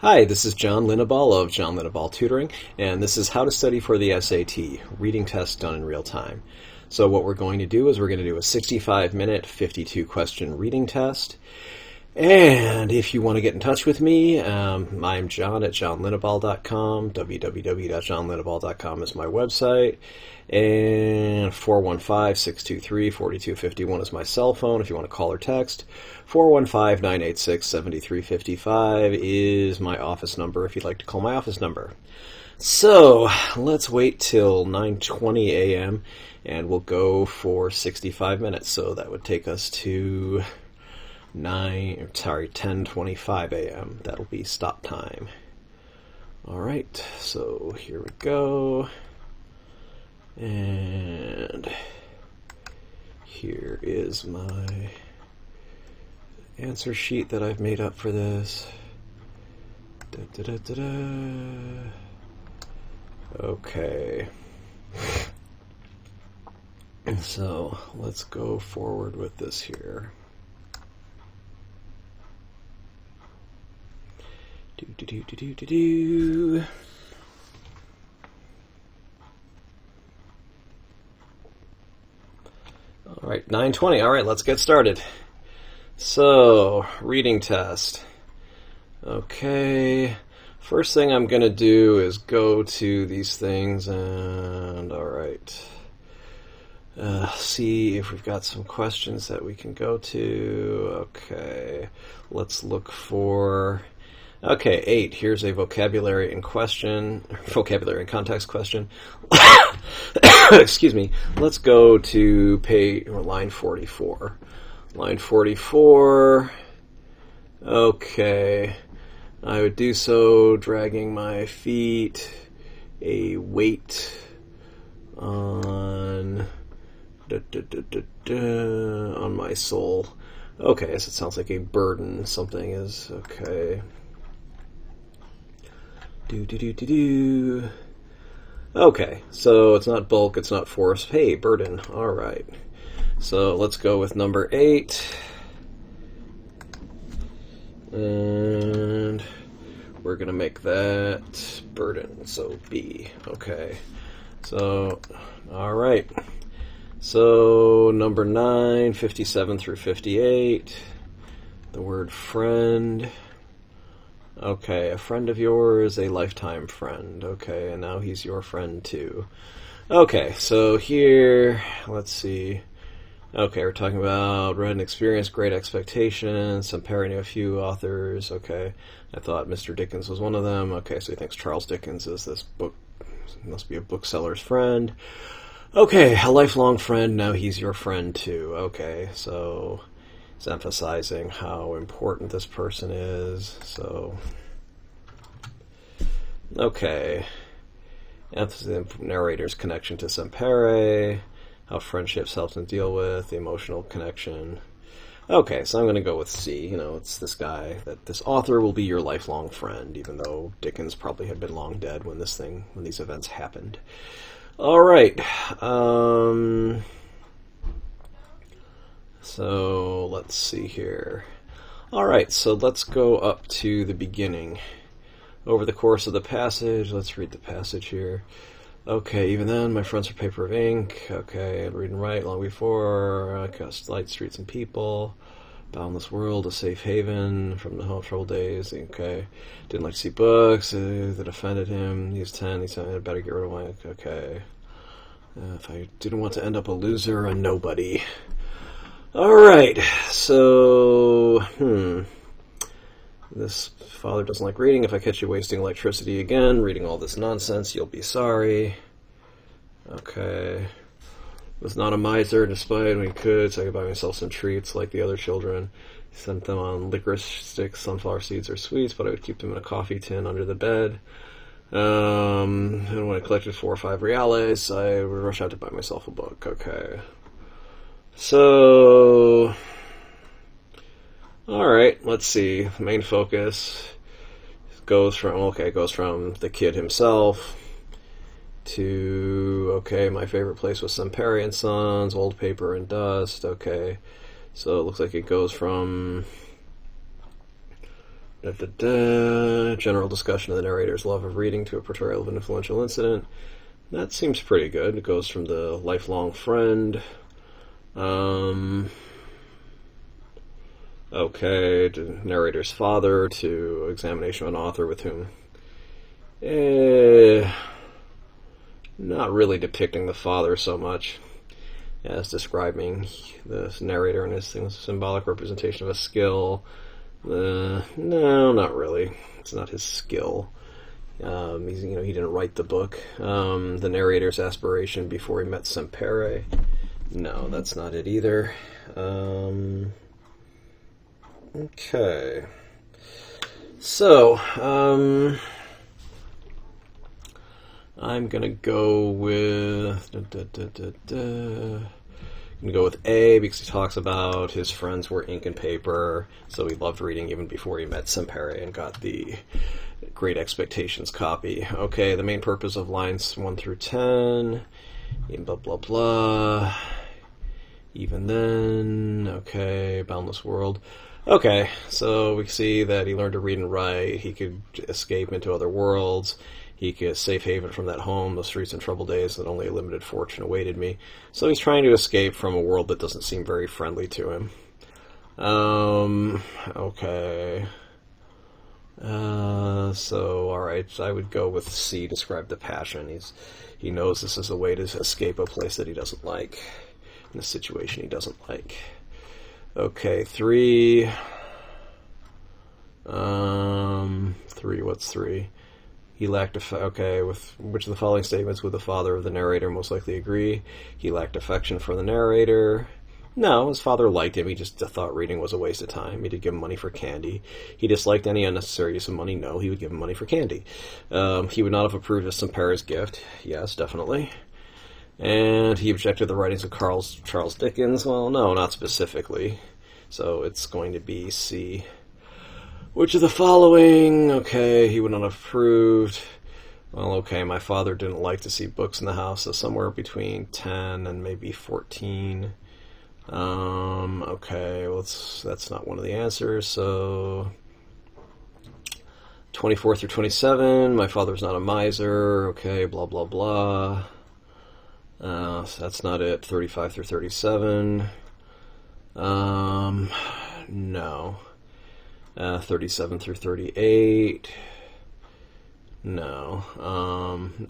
Hi, this is John Linneball of John Linneball Tutoring, and this is how to study for the SAT, reading test done in real time. So what we're going to do is we're going to do a 65-minute, 52-question reading test. And if you want to get in touch with me, I'm John at johnlinneball.com. www.johnlinneball.com is my website. And 415-623-4251 is my cell phone if you want to call or text. 415-986-7355 is my office number if you'd like to call my office number. So let's wait till 9:20 a.m. and we'll go for 65 minutes. So that would take us to 10:25 a.m. That'll be stop time. All right, so here we go. And here is my answer sheet that I've made up for this. Okay. So let's go forward with this here. All right, 9:20. All right, let's get started. So, reading test. Okay. First thing I'm going to do is go to these things and, all right, see if we've got some questions that we can go to. Okay, let's look for... Okay, 8. Here's a vocabulary and context question. Excuse me. Let's go to line 44. Line 44. Okay. I would do so dragging my feet, a weight on my soul. Okay, so it sounds like a burden. Something is okay. Okay, so it's not bulk, it's not force. Hey, burden. All right. So let's go with number 8. And we're going to make that burden. So B. Okay. So, all right. So number 9, 57 through 58. The word friend. Okay, a friend of yours, a lifetime friend. Okay, and now he's your friend too. Okay, so here, let's see. Okay, we're talking about read and experienced Great Expectations, some parody of a few authors. Okay, I thought Mr. Dickens was one of them. Okay, so he thinks Charles Dickens is this book, must be a bookseller's friend. Okay, a lifelong friend, now he's your friend too. Okay, so... it's emphasizing how important this person is. So, okay. Emphasizing the narrator's connection to Sempere, how friendships helps him deal with the emotional connection. Okay, so I'm going to go with C. You know, it's this guy, that this author will be your lifelong friend, even though Dickens probably had been long dead when these events happened. All right. So let's see here. All right, so let's go up to the beginning. Over the course of the passage, let's read the passage here. Okay, even then, my friends are paper of ink. Okay, I'd read and write long before. I cast light, streets, and people. Boundless world, a safe haven from the troubled days. Okay, didn't like to see books that offended him. He was 10. He said, I'd better get rid of my... Okay. If I didn't want to end up a loser, a nobody. Alright, so, this father doesn't like reading. If I catch you wasting electricity again, reading all this nonsense, you'll be sorry. Okay. Was not a miser, despite when he could, so I could buy myself some treats like the other children. He sent them on licorice sticks, sunflower seeds, or sweets, but I would keep them in a coffee tin under the bed. And when I collected 4 or 5 reales, I would rush out to buy myself a book. Okay. So, all right, let's see. Main focus goes from the kid himself to, okay, my favorite place was Sempere and Sons, Old Paper and Dust. Okay, so it looks like it goes from General discussion of the narrator's love of reading to a portrayal of an influential incident. That seems pretty good. It goes from the lifelong friend. Okay, to narrator's father, to examination of an author with whom... not really depicting the father so much as describing the narrator and his symbolic representation of a skill. No, not really. It's not his skill. He didn't write the book. The narrator's aspiration before he met Sempere. No, that's not it either. Okay. So, I'm gonna go with A because he talks about his friends were ink and paper, so he loved reading even before he met Sempere and got the Great Expectations copy. Okay, the main purpose of lines 1 through 10, blah blah blah. Even then, okay, Boundless World. Okay, so we see that he learned to read and write. He could escape into other worlds. He could safe haven from that home, the streets and troubled days that only a limited fortune awaited me. So he's trying to escape from a world that doesn't seem very friendly to him. Okay. Alright, so I would go with C, describe the passion. He knows this is a way to escape a place that he doesn't like, in a situation he doesn't like. Okay, 3. 3, what's 3? He lacked with which of the following statements would the father of the narrator most likely agree? He lacked affection for the narrator. No, his father liked him. He just thought reading was a waste of time. He did give him money for candy. He disliked any unnecessary use of money. No, he would give him money for candy. He would not have approved of Sempere's gift. Yes, definitely. And he objected to the writings of Charles Dickens. Well, no, not specifically. So it's going to be C. Which of the following? Okay, he would not have approved. Well, okay, my father didn't like to see books in the house, so somewhere between 10 and maybe 14. Okay, well, that's not one of the answers, so 24 through 27, my father's not a miser, okay, blah, blah, blah. So that's not it. 35 through 37. No. 37 through 38. No.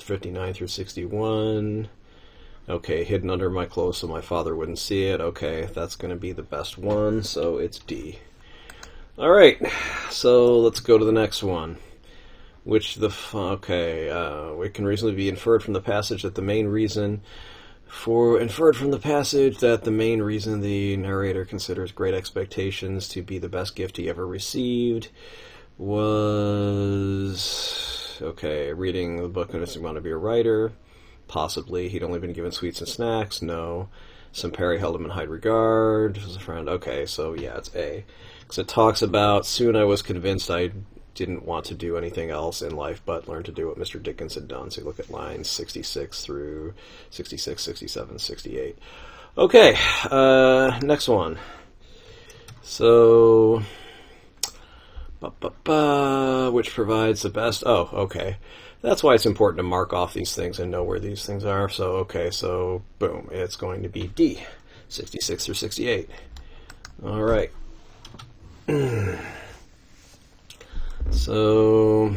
59 through 61. Okay, hidden under my clothes so my father wouldn't see it. Okay, that's going to be the best one, so it's D. Alright, so let's go to the next one. It can reasonably be inferred from the passage that the main reason the narrator considers Great Expectations to be the best gift he ever received was, reading the book and doesn't want to be a writer. Possibly. He'd only been given sweets and snacks. No. Sempere held him in high regard. As a friend. Okay, so yeah, it's A. Because it talks about, soon I was convinced I didn't want to do anything else in life but learn to do what Mr. Dickens had done. So you look at lines 66 through 66, 67, 68. Okay, next one. So, which provides the best... Oh, okay. That's why it's important to mark off these things and know where these things are. So, boom, it's going to be D, 66 through 68. All right. So,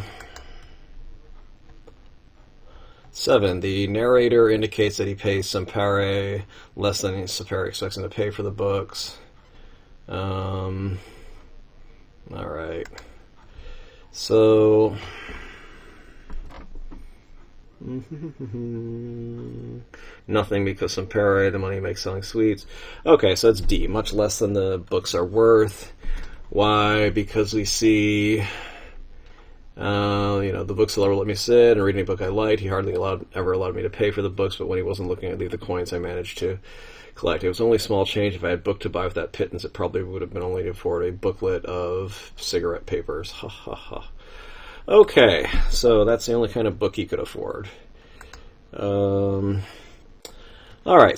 7. The narrator indicates that he pays Sempere less than Sempere expects him to pay for the books. All right. So, nothing because Sempere, the money he makes selling sweets. Okay, so it's D. Much less than the books are worth. Why? Because we see... the books will ever let me sit and read any book I liked. He hardly ever allowed me to pay for the books, but when he wasn't looking, I'd leave the coins I managed to collect. It was only small change. If I had book to buy with that pittance, it probably would have been only to afford a booklet of cigarette papers. Ha ha ha. Okay, so that's the only kind of book he could afford. Alright,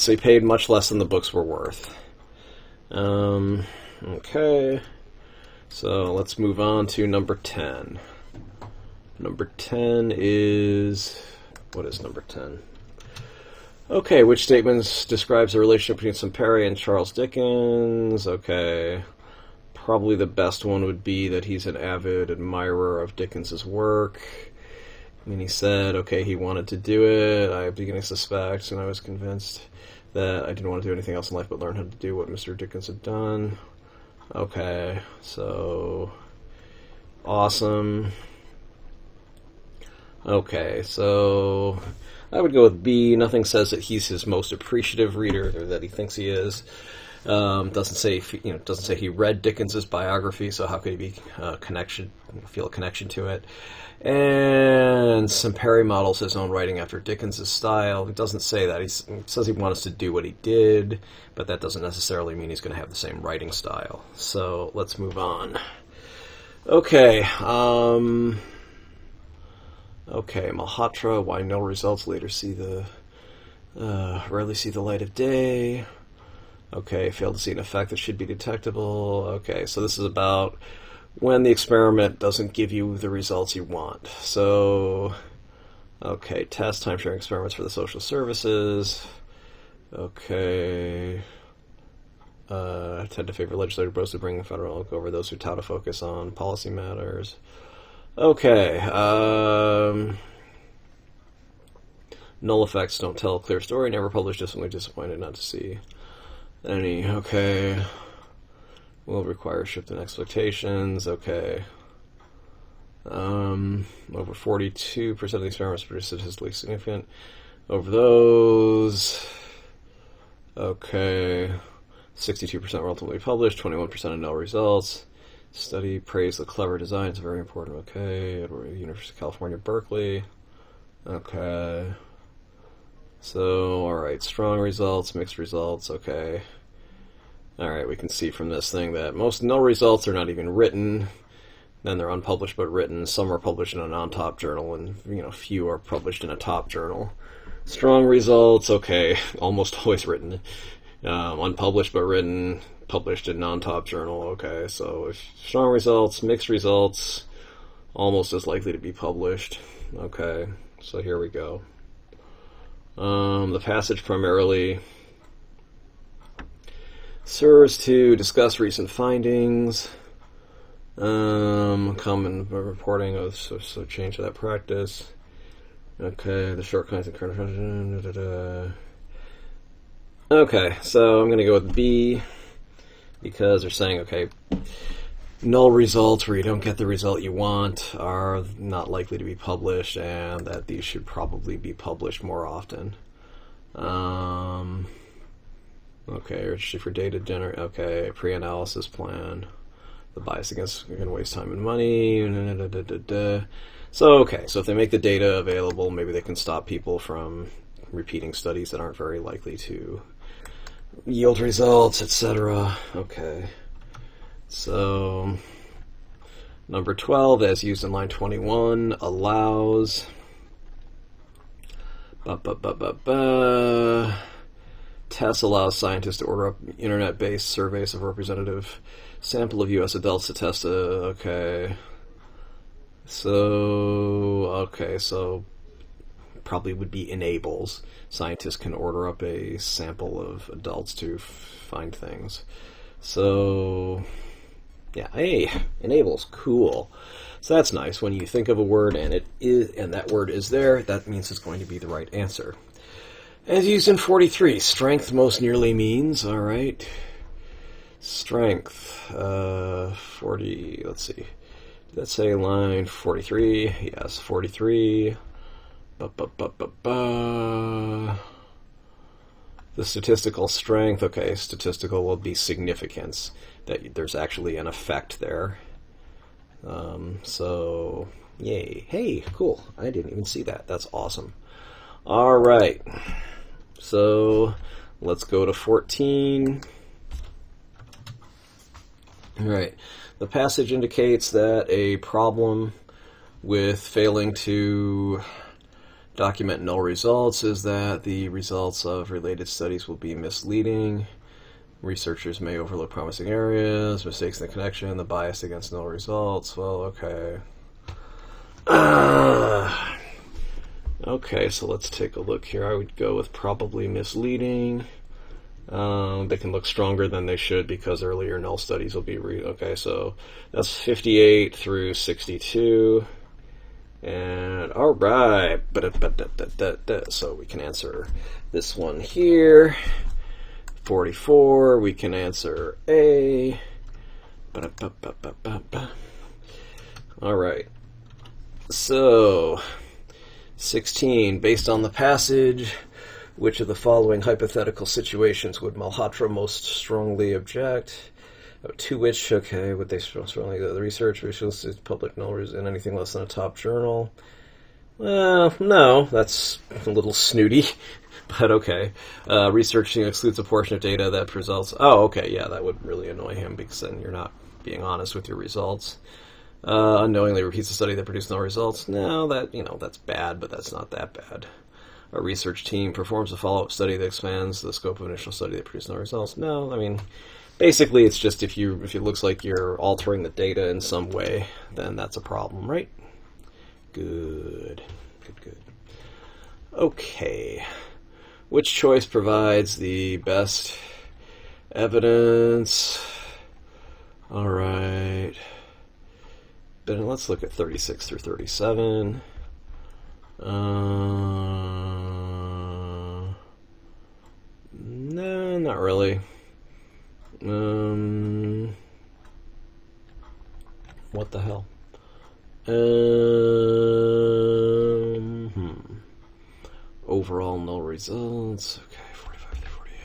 so he paid much less than the books were worth. Okay. So let's move on to number 10. Number 10 is... What is number 10? Okay, which statements describes the relationship between Samperi and Charles Dickens? Okay. Probably the best one would be that he's an avid admirer of Dickens's work. I mean, he said, okay, he wanted to do it. I began to suspect, and I was convinced that I didn't want to do anything else in life but learn how to do what Mr. Dickens had done. Okay, so... Awesome. Okay, so... I would go with B. Nothing says that he's his most appreciative reader, or that he thinks he is. Doesn't say he read Dickens's biography, so how could he be feel a connection to it? And Samperi models his own writing after Dickens's style. He doesn't say that. He says he wants to do what he did, but that doesn't necessarily mean he's going to have the same writing style. So let's move on. Okay. Okay, Malhotra, why no results later rarely see the light of day. Okay, failed to see an effect that should be detectable. Okay, so this is about when the experiment doesn't give you the results you want. So, okay, test time-sharing experiments for the social services. Okay, tend to favor legislative approach to bring federal over those who tout to focus on policy matters. Okay, null effects don't tell a clear story, never published, disappointed not to see any. Okay, will require shift in expectations. Okay, over 42% of the experiments were statistically significant over those. Okay, 62% were ultimately published, 21% of no results. Study praised the clever design. It's very important. Okay, University of California, Berkeley. Okay. So, alright, strong results, mixed results, okay. Alright, we can see from this thing that most no results are not even written. Then they're unpublished but written. Some are published in a non-top journal, and few are published in a top journal. Strong results, okay, almost always written. Unpublished but written. Published in non-top journal. Okay, so if strong results, mixed results, almost as likely to be published. Okay, so here we go. The passage primarily serves to discuss recent findings, common reporting of so change to that practice. Okay, the shortcomings of current. Okay, so I'm going to go with B. Because they're saying, okay, null results where you don't get the result you want are not likely to be published, and that these should probably be published more often. Okay, registry for data okay, pre-analysis plan. The bias against going to waste time and money. So, okay, so if they make the data available, maybe they can stop people from repeating studies that aren't very likely to yield results, etc. Okay. So, number 12, as used in line 21, allows... TESS allows scientists to order up internet-based surveys of a representative sample of U.S. adults to test okay. So, probably would be enables. Scientists can order up a sample of adults to find things. So, yeah, hey, enables, cool. So that's nice. When you think of a word and that word is there, that means it's going to be the right answer. As used in 43, strength most nearly means, all right. Strength, 40, let's see. Did that say line 43? Yes, 43. The statistical strength, okay, statistical will be significance, that there's actually an effect there. So, yay. Hey, cool. I didn't even see that. That's awesome. All right. So, let's go to 14. All right. The passage indicates that a problem with failing to document null results is that the results of related studies will be misleading. Researchers may overlook promising areas, mistakes in the connection, the bias against null results. Well, okay. Okay, so let's take a look here. I would go with probably misleading. They can look stronger than they should because earlier null studies will be okay, so that's 58 through 62. And alright, so we can answer this one here. 44, we can answer A. Alright, so 16, based on the passage, which of the following hypothetical situations would Malhotra most strongly object? To which, okay, would they strongly the research which is public knowledge in anything less than a top journal? Well, no, that's a little snooty, but okay. Researching excludes a portion of data that results. Oh, okay, yeah, that would really annoy him because then you're not being honest with your results. Unknowingly repeats a study that produced no results. No, that's bad, but that's not that bad. A research team performs a follow-up study that expands the scope of an initial study that produced no results. No, I mean, basically it's just if it looks like you're altering the data in some way, then that's a problem, right? Good. Okay. Which choice provides the best evidence? All right. Then let's look at 36 through 37. No, not really. What the hell? Overall null results. Okay, 45 through 48.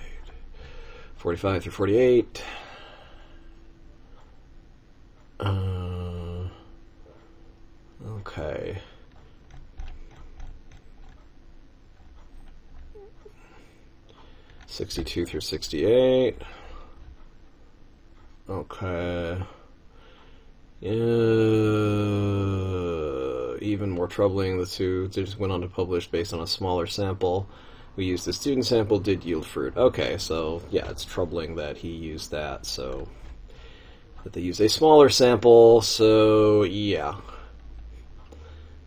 45 through 48. Okay. '62 through 68. Okay. Even more troubling, the two just went on to publish based on a smaller sample. We used the student sample, did yield fruit. Okay, so yeah, it's troubling that he used that, so that they used a smaller sample, so yeah.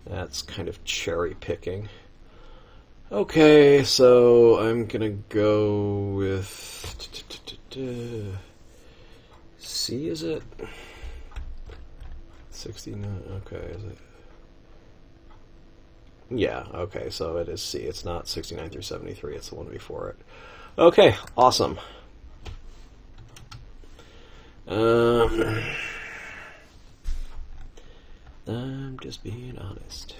That's kind of cherry picking. Okay, so I'm gonna go with C, is it? 69, okay, is it? Yeah, okay, so it is C. It's not 69 through 73, it's the one before it. Okay, awesome. I'm just being honest.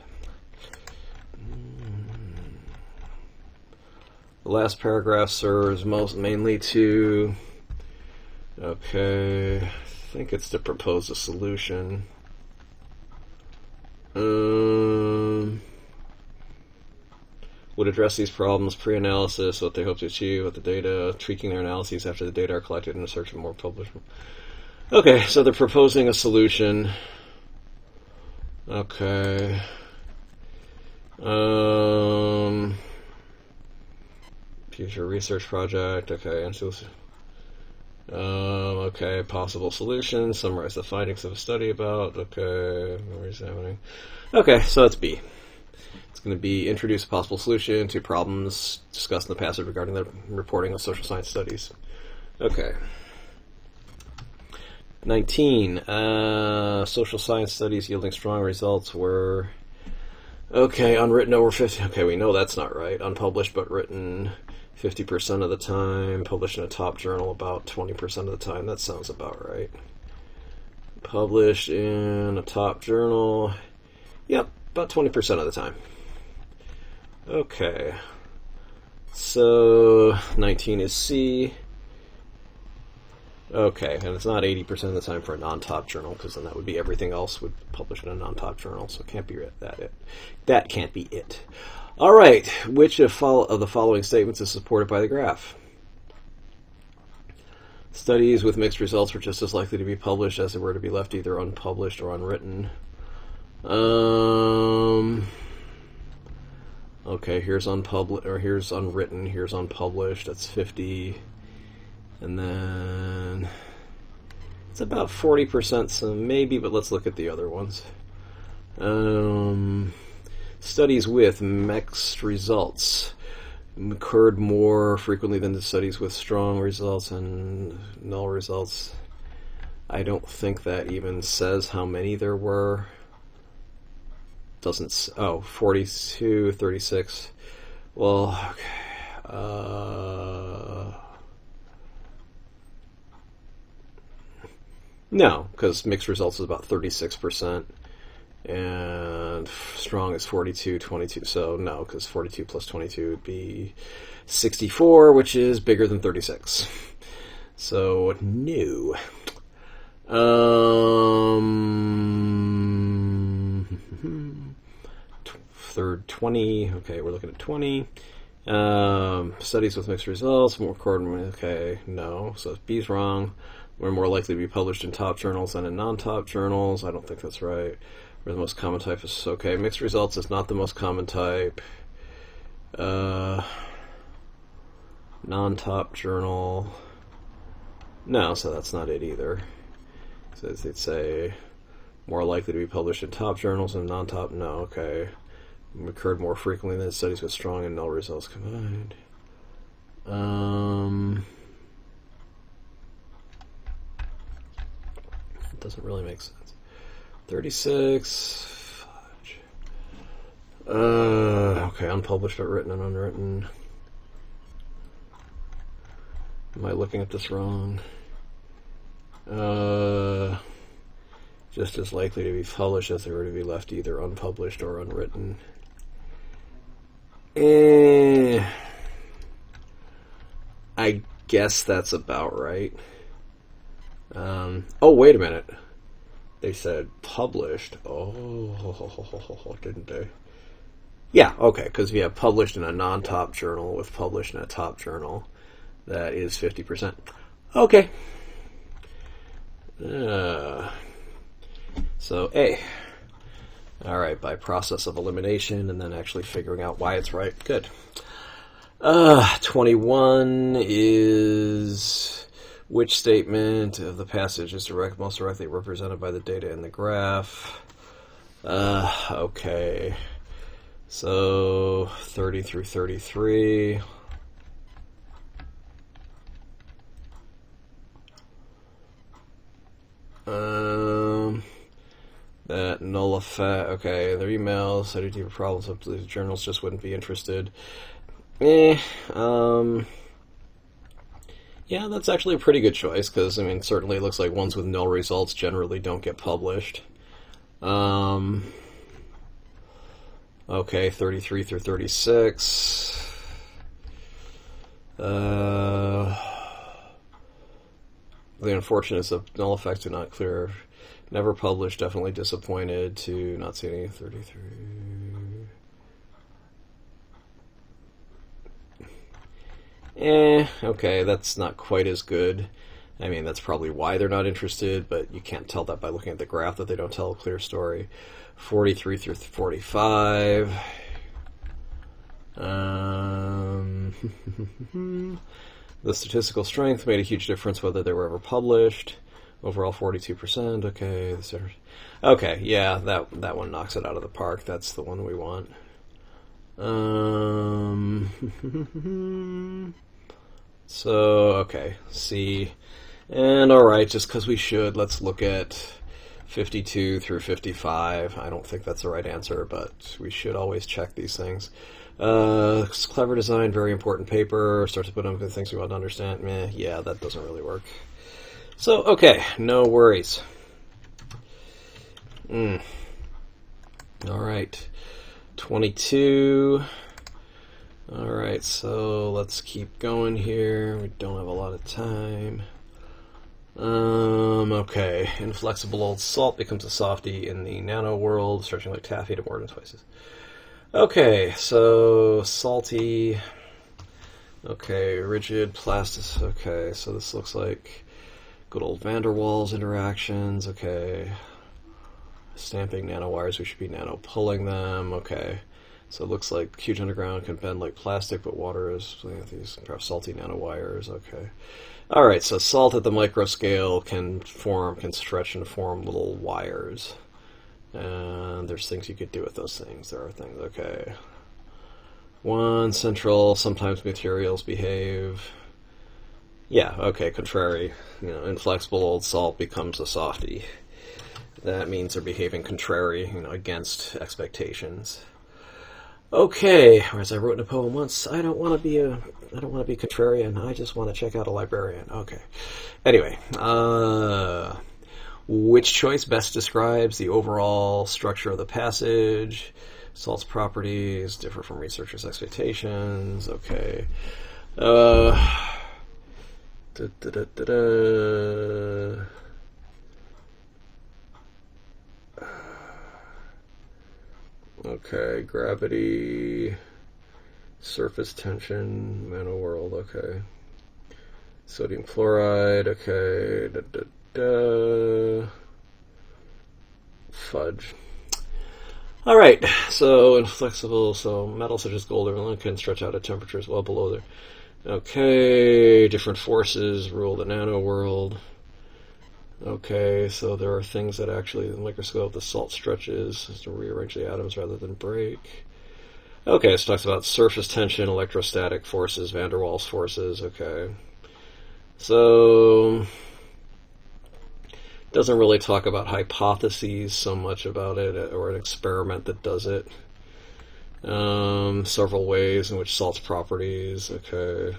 The last paragraph serves mainly to, okay, I think it's to propose a solution. Would address these problems pre-analysis, what they hope to achieve with the data, tweaking their analyses after the data are collected in a search for more published. Okay, so they're proposing a solution. Okay. Future research project. Okay, okay, possible solution. Summarize the findings of a study about. Okay, examining. Okay, so that's B. It's going to be introduce a possible solution to problems discussed in the passage regarding the reporting of social science studies. Okay. 19. Social science studies yielding strong results were... Okay, unwritten over 50... Okay, we know that's not right. Unpublished but written 50% of the time. Published in a top journal about 20% of the time. That sounds about right. Published in a top journal... Yep, about 20% of the time. Okay. So, 19 is C. Okay, and it's not 80% of the time for a non-top journal, because then that would be everything else would publish in a non-top journal, so it can't be that. That can't be it. All right, which of the following statements is supported by the graph? Studies with mixed results were just as likely to be published as they were to be left either unpublished or unwritten. Okay, here's unpublished, or here's unwritten, here's unpublished. That's 50. And then it's about 40%, so maybe, but let's look at the other ones. Studies with mixed results occurred more frequently than the studies with strong results and null results. I don't think that even says how many there were. Doesn't. Oh, 42, 36. Well, okay. No, because mixed results is about 36%. And strong is 42, 22. So no, because 42 plus 22 would be 64, which is bigger than 36. So no. Third 20. Okay, we're looking at 20. Studies with mixed results. More coordinated. Okay, no. So B's wrong. We're more likely to be published in top journals than in non-top journals. I don't think that's right. Or the most common type is okay. Mixed results is not the most common type. Non-top journal. No, so that's not it either. So they'd say more likely to be published in top journals and non-top. No, okay. Occurred more frequently than studies with strong and null results combined. It doesn't really make sense. 36. Okay, unpublished but written and unwritten. Am I looking at this wrong? Just as likely to be published as they were to be left either unpublished or unwritten. I guess that's about right. Oh, wait a minute. They said published. Oh, didn't they? Yeah, okay, because if you have published in a non-top journal with published in a top journal, that is 50%. Okay. So A. Alright, by process of elimination and then actually figuring out why it's right. Good. 21 is which statement of the passage is most directly represented by the data in the graph. Okay. So 30 through 33. That null effect. Okay, their emails, study deeper problems up to the journals just wouldn't be interested. Yeah, that's actually a pretty good choice, because, I mean, certainly it looks like ones with null results generally don't get published. Okay, 33 through 36. The unfortunates of null effects do not clear. Never published, definitely disappointed to not see any 33. Okay, that's not quite as good. I mean, that's probably why they're not interested, but you can't tell that by looking at the graph that they don't tell a clear story. 43 through 45. The statistical strength made a huge difference whether they were ever published. Overall 42%. Okay. Okay, yeah, that one knocks it out of the park. That's the one we want. So, okay, C. And alright, just because we should, let's look at 52 through 55. I don't think that's the right answer, but we should always check these things. Clever design, very important paper. Start to put on things we want to understand. Meh, yeah, that doesn't really work. So, okay, no worries. Alright, 22. Alright, so let's keep going here. We don't have a lot of time. Okay. Inflexible old salt becomes a softie in the nano world, stretching like taffy to more than twice. Okay, so salty. Okay, rigid, plastic. Okay, so this looks like good old van der Waals interactions. Okay. Stamping nanowires, we should be nano pulling them. Okay. So it looks like huge underground can bend like plastic, but water is these perhaps salty nanowires. Okay. All right. So salt at the microscale can stretch and form little wires. And there's things you could do with those things. There are things. Okay. One central. Sometimes materials behave. Yeah. Okay. Contrary. Inflexible old salt becomes a softie. That means they're behaving contrary, against expectations. Okay, or as I wrote in a poem once, I don't want to be contrarian. I just want to check out a librarian. Okay. Anyway, which choice best describes the overall structure of the passage? Salt's properties differ from researchers' expectations. Okay. Okay, gravity, surface tension, nanoworld, okay. Sodium chloride, okay. Fudge. Alright, so inflexible, so metals such as gold or aluminum can stretch out at temperatures well below there. Okay, different forces rule the nanoworld. Okay, so there are things that actually, in the microscope, the salt stretches to rearrange the atoms rather than break. Okay, this talks about surface tension, electrostatic forces, van der Waals forces. Okay. So, doesn't really talk about hypotheses so much about it, or an experiment that does it. Several ways in which salt's properties. Okay.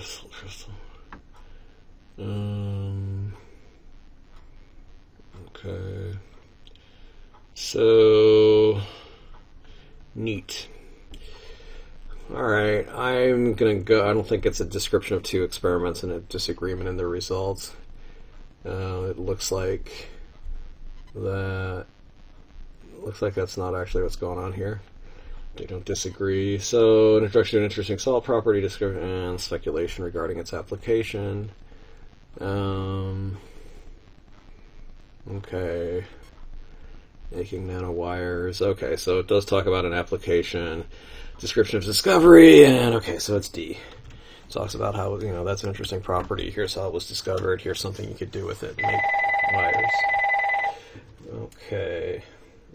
Salt crystal. Okay. So, neat. Alright, I'm gonna go. I don't think it's a description of two experiments and a disagreement in the results. It looks like that. Looks like that's not actually what's going on here. They don't disagree. So, an introduction to an interesting salt property, description, and speculation regarding its application. Okay. Making nanowires. Okay, so it does talk about an application, description of discovery, and okay, so it's D. It talks about how, that's an interesting property. Here's how it was discovered. Here's something you could do with it. Make wires. Okay.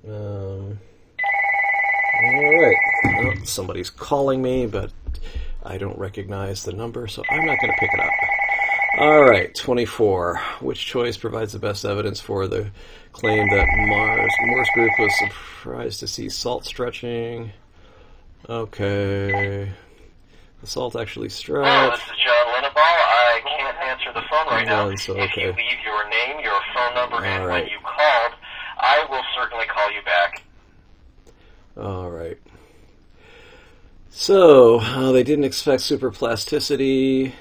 Alright. Well, somebody's calling me, but I don't recognize the number, so I'm not going to pick it up. Alright, 24. Which choice provides the best evidence for the claim that Moore's group was surprised to see salt stretching? Okay. The salt actually stretched. Hello, this is John Linneball. I can't answer the phone right now. So, okay. If you leave your name, your phone number, and when you called, I will certainly call you back. Alright. So, they didn't expect superplasticity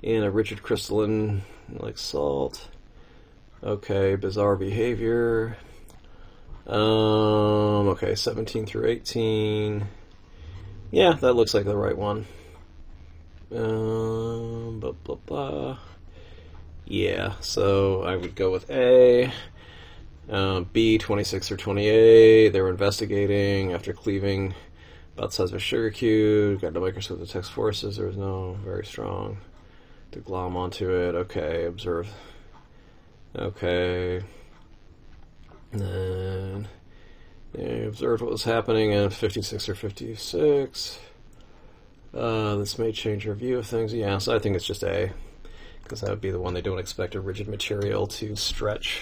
in a rigid crystalline like salt. Okay, bizarre behavior. Okay, 17 through 18. Yeah, that looks like the right one. Blah, blah, blah. Yeah, so I would go with A. B, 26 or 28. They were investigating after cleaving about the size of a sugar cube. Got the microscope that detects forces. There was no very strong to glom onto it. Okay, observe. Okay. And then they observed what was happening in 56 or 56. This may change your view of things. Yeah, so I think it's just A, because that would be the one they don't expect a rigid material to stretch.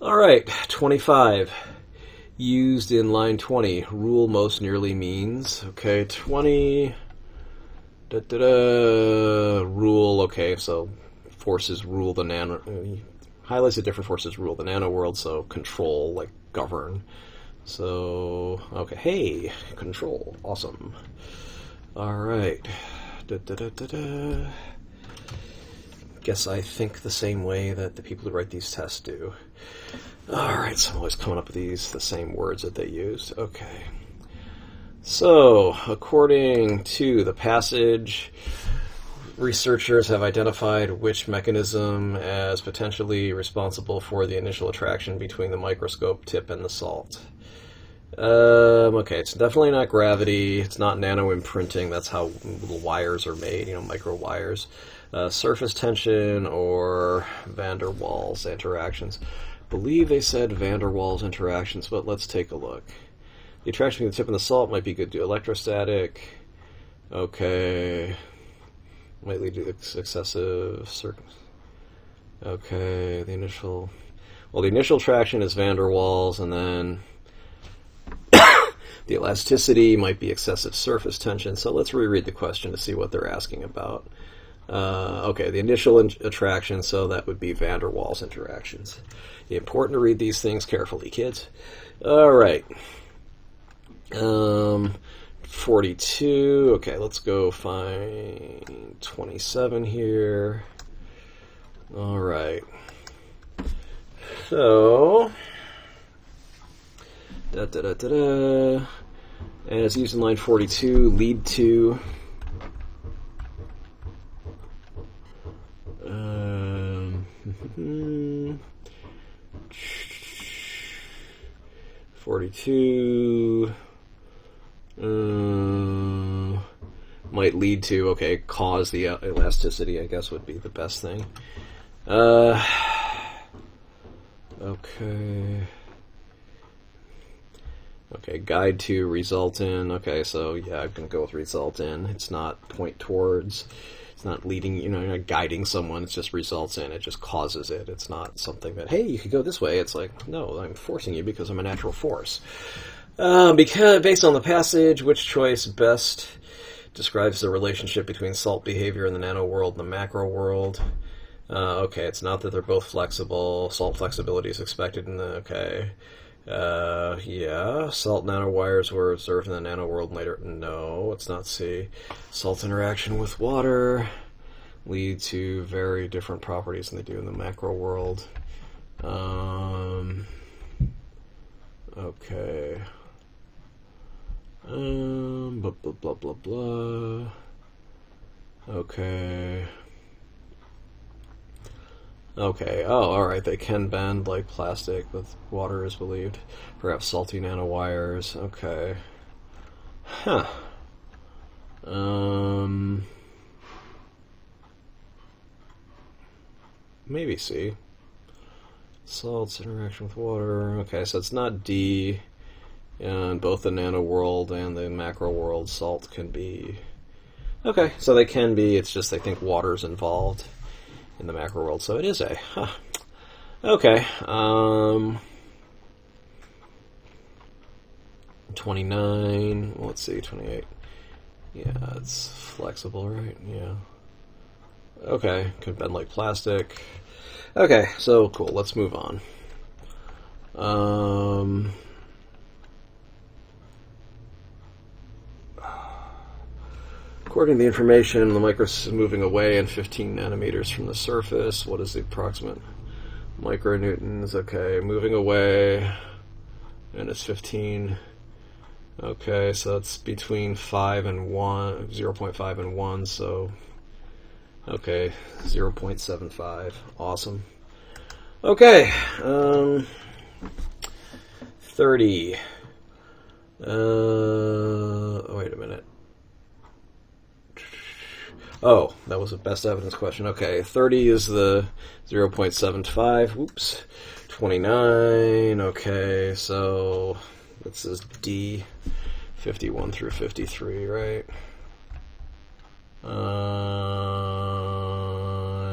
Alright, 25. Used in line 20. Rule most nearly means. Okay, 20. Rule, okay, so forces rule the nano. Highlights that different forces rule the nano world, so control, like govern. So, okay, hey, control, awesome. Alright. Guess I think the same way that the people who write these tests do. Alright, so I'm always coming up with the same words that they used. Okay. So, according to the passage, researchers have identified which mechanism as potentially responsible for the initial attraction between the microscope tip and the salt. Okay, it's definitely not gravity. It's not nano-imprinting. That's how little wires are made, micro wires. Surface tension or van der Waals interactions. Believe they said van der Waals interactions, but let's take a look. The attraction between the tip and the salt might be good to electrostatic. Okay. Might lead to excessive Okay, the initial attraction is van der Waals, and then the elasticity might be excessive surface tension. So let's reread the question to see what they're asking about. Okay, the initial attraction, so that would be van der Waals interactions. Important to read these things carefully, kids. All right. 42. Okay, let's go find 27 here. All right. So, as used in line 42, lead to 42 might lead to, okay, cause the elasticity, I guess, would be the best thing. Okay, guide to, result in. Okay, so yeah, I'm going to go with result in. It's not point towards. It's not leading, you're not guiding someone. It's just results in. It just causes it. It's not something that, hey, you could go this way. It's like, no, I'm forcing you because I'm a natural force. Because based on the passage, which choice best describes the relationship between salt behavior in the nano world and the macro world? Okay, it's not that they're both flexible. Salt flexibility is expected in the, okay. Yeah, salt nanowires were observed in the nano world later. No, let's not see. Salt interaction with water lead to very different properties than they do in the macro world. Okay. Blah, blah, blah, blah, blah. Okay. Okay, oh, alright, they can bend like plastic with water is believed. Perhaps salty nanowires, okay. Huh. Maybe C. Salts, interaction with water, okay, so it's not D. In both the nano world and the macro world, salt can be... Okay, so they can be, it's just they think water's involved in the macro world, so it is A. Huh. Okay. 29. Let's see, 28. Yeah, it's flexible, right? Yeah. Okay, could bend like plastic. Okay, so cool. Let's move on. According to the information, the micros is moving away in 15 nanometers from the surface. What is the approximate micronewtons? Okay, moving away, and it's 15. Okay, so it's between 5 and 1, 0.5 and 1, so, okay, 0.75. Awesome. Okay, 30. Wait a minute. Oh, that was a best evidence question. Okay, 30 is the 0.75. Whoops. 29. Okay, so this is D. 51 through 53, right?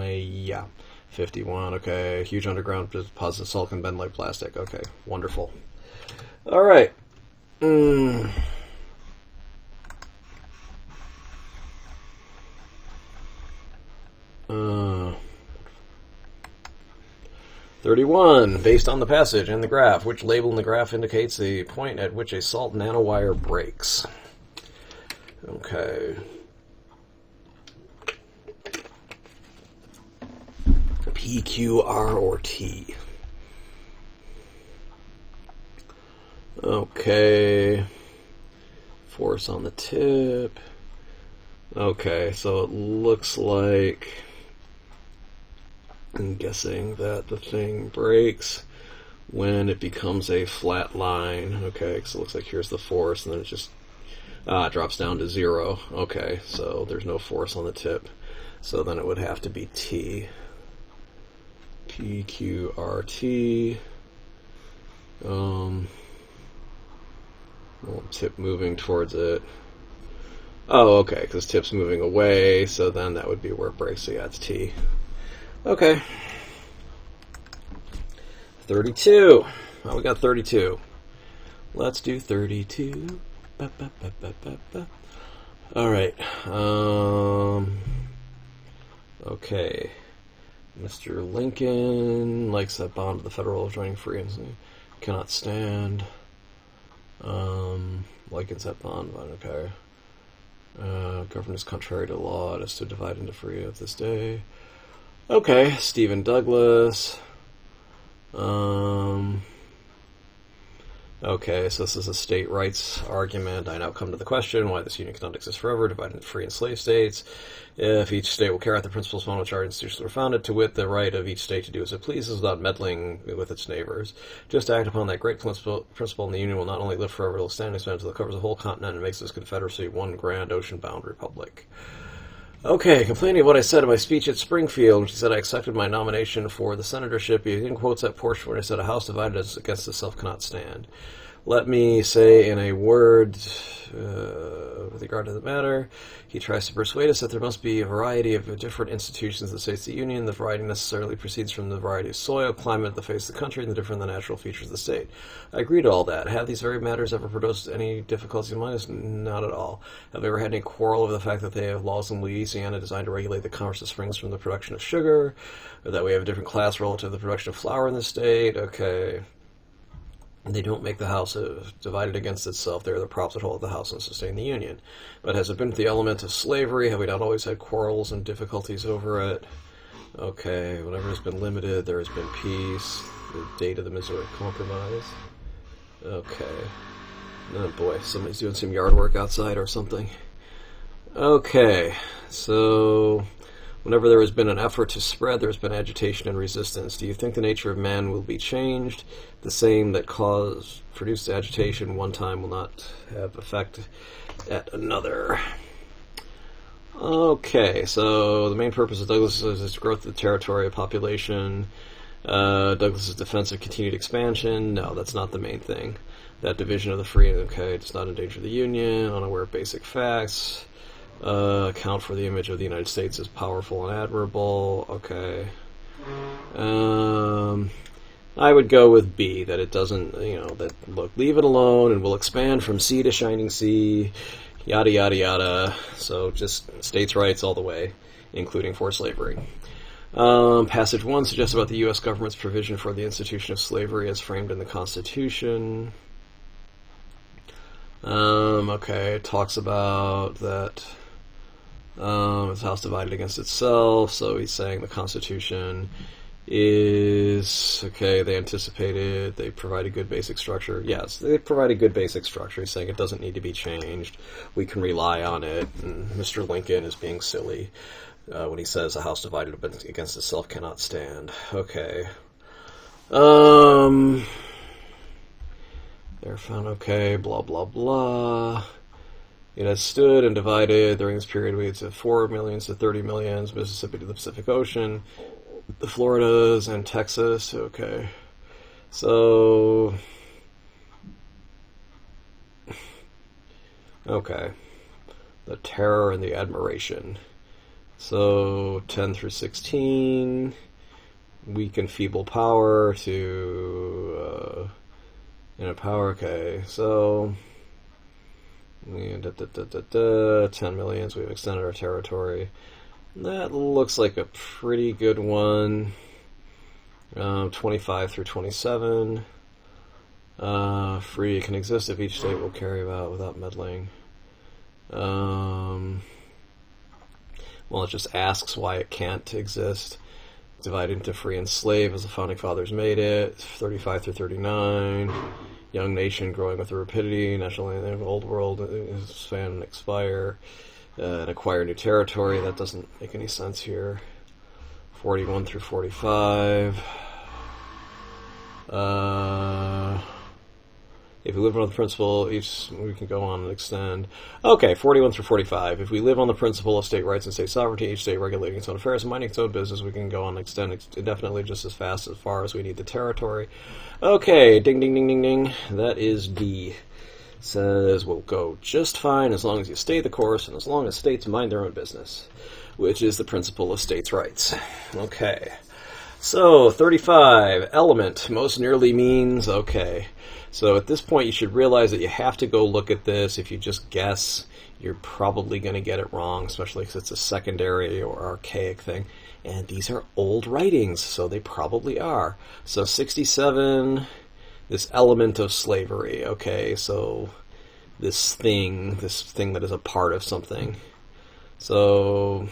Yeah. 51, okay. Huge underground deposit salt can bend like plastic. Okay, wonderful. All right. 31. Based on the passage in the graph, which label in the graph indicates the point at which a salt nanowire breaks? Okay. P, Q, R, or T? Okay. Force on the tip. Okay, so it looks like, I'm guessing that the thing breaks when it becomes a flat line. Okay, because it looks like here's the force, and then it just drops down to 0. Okay, so there's no force on the tip. So then it would have to be T. PQRT. Tip moving towards it. Oh, okay, because tip's moving away, so then that would be where it breaks. So yeah, it's T. Okay. 32. Oh, we got 32. Let's do 32. Ba, ba, ba, ba, ba, ba. All right. Okay. Mr. Lincoln likes that bond of the federal joining free and cannot stand. Lincoln's that bond, okay. Government is contrary to law. It is to divide into free of this day. Okay, Stephen Douglas. Okay, so this is a state rights argument. I now come to the question why this union cannot exist forever, divided into free and slave states. If each state will carry out the principles upon which our institutions were founded, to wit, the right of each state to do as it pleases without meddling with its neighbors. Just to act upon that great principle in the union will not only live forever, it will stand and expand until it covers the whole continent and makes this confederacy one grand ocean-bound republic. Okay, complaining of what I said in my speech at Springfield, she said I accepted my nomination for the senatorship. He then quotes that portion where I said, a house divided against itself cannot stand. Let me say in a word, with regard to the matter, he tries to persuade us that there must be a variety of different institutions that states the Union. The variety necessarily proceeds from the variety of soil, climate, the face of the country, and the different natural features of the state. I agree to all that. Have these very matters ever produced any difficulties in mind? Not at all. Have we ever had any quarrel over the fact that they have laws in Louisiana designed to regulate the commerce that springs from the production of sugar, or that we have a different class relative to the production of flour in the state? Okay. They don't make the house divided against itself. They are the props that hold the house and sustain the union. But has it been the element of slavery? Have we not always had quarrels and difficulties over it? Okay, whenever has been limited, there has been peace. The date of the Missouri Compromise. Okay. Oh boy, somebody's doing some yard work outside or something. Okay, so whenever there has been an effort to spread, there has been agitation and resistance. Do you think the nature of man will be changed? The same that produced agitation one time will not have effect at another. Okay, so the main purpose of Douglas is growth of the territory of population. Douglas's defense of continued expansion. No, that's not the main thing. That division of the free, okay, does not endanger the Union. Unaware of basic facts. Account for the image of the United States as powerful and admirable. Okay. I would go with B, that it doesn't, that, look, leave it alone and we'll expand from sea to shining sea, yada, yada, yada. So just states' rights all the way, including forced slavery. Passage 1 suggests about the U.S. government's provision for the institution of slavery as framed in the Constitution. Okay, it talks about that it's house divided against itself, so he's saying the Constitution is, okay, they anticipated, they provide a good basic structure. Yes, they provide a good basic structure. He's saying it doesn't need to be changed. We can rely on it. And Mr. Lincoln is being silly when he says a house divided against itself cannot stand. Okay. They're found okay, blah, blah, blah. It has stood and divided during this period. We had 4 millions to 30 millions, Mississippi to the Pacific Ocean, the Floridas and Texas. Okay. So, okay. The terror and the admiration. So, 10 through 16, weak and feeble power to, power, okay. So, 10 millions, we've extended our territory. That looks like a pretty good one. 25 through 27. Free can exist if each state will carry about without meddling. Well, it just asks why it can't exist. Divided into free and slave as the Founding Fathers made it. 35 through 39. Young nation growing with rapidity. National old world expand and expire. and acquire new territory. That doesn't make any sense here. 41 through 45. If we live on the principle, we can go on and extend. Okay, 41 through 45. If we live on the principle of state rights and state sovereignty, each state regulating its own affairs and minding its own business, we can go on and extend indefinitely just as fast as far as we need the territory. Okay, ding, ding, ding, ding, ding. That is B. Says we'll go just fine as long as you stay the course and as long as states mind their own business, which is the principle of states' rights. Okay. So, 35. Element most nearly means, okay. So at this point you should realize that you have to go look at this. If you just guess, you're probably going to get it wrong, especially because it's a secondary or archaic thing. And these are old writings, so they probably are. So 67, this element of slavery. Okay, so this thing that is a part of something. So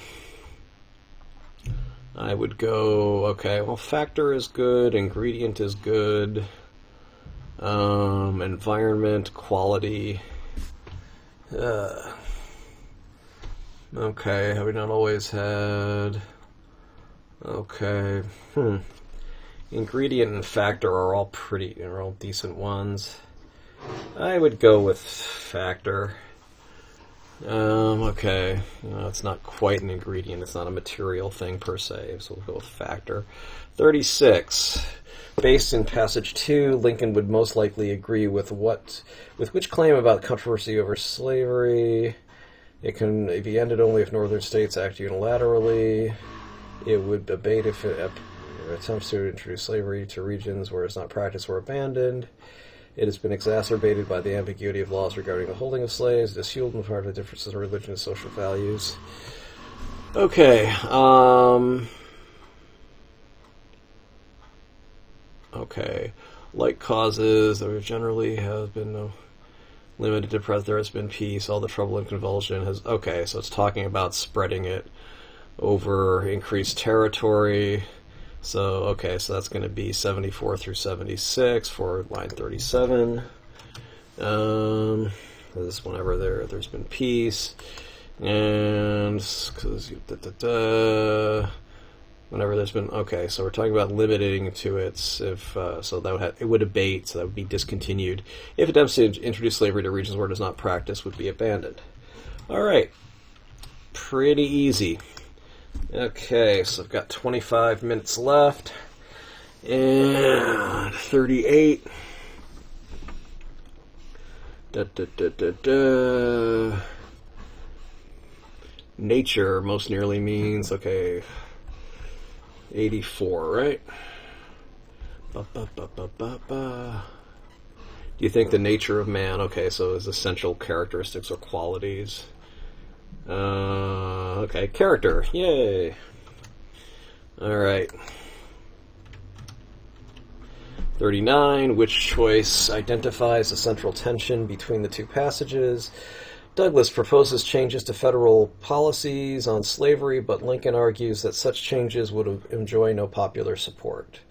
I would go, okay, well, factor is good, ingredient is good, environment, quality. Okay, have we not always had... Okay, ingredient and factor are all decent ones. I would go with factor. Okay, it's not quite an ingredient, it's not a material thing per se, so we'll go with factor. 36. Based in passage 2, Lincoln would most likely agree with which claim about controversy over slavery. It can be ended only if northern states act unilaterally. It would abate if attempts to introduce slavery to regions where it's not practiced or abandoned. It has been exacerbated by the ambiguity of laws regarding the holding of slaves. It is fueled in part by differences in religion and social values. Okay. Okay. Like causes, there generally has been no limited to present. There has been peace. All the trouble and convulsion has... Okay, so it's talking about spreading it over increased territory. So, okay, so that's going to be 74 through 76 for line 37. This is whenever there's been peace. And whenever there's been... Okay, so we're talking about limiting to its... So that it would abate, so that would be discontinued. If attempts to introduce slavery to regions where it is not practiced would be abandoned. All right. Pretty easy. Okay, so I've got 25 minutes left, and 38. Nature most nearly means, okay, 84, right? Do you think the nature of man, okay, so is essential characteristics or qualities? Okay, character. Yay. Alright. 39. Which choice identifies the central tension between the two passages? Douglas proposes changes to federal policies on slavery, but Lincoln argues that such changes would enjoy no popular support.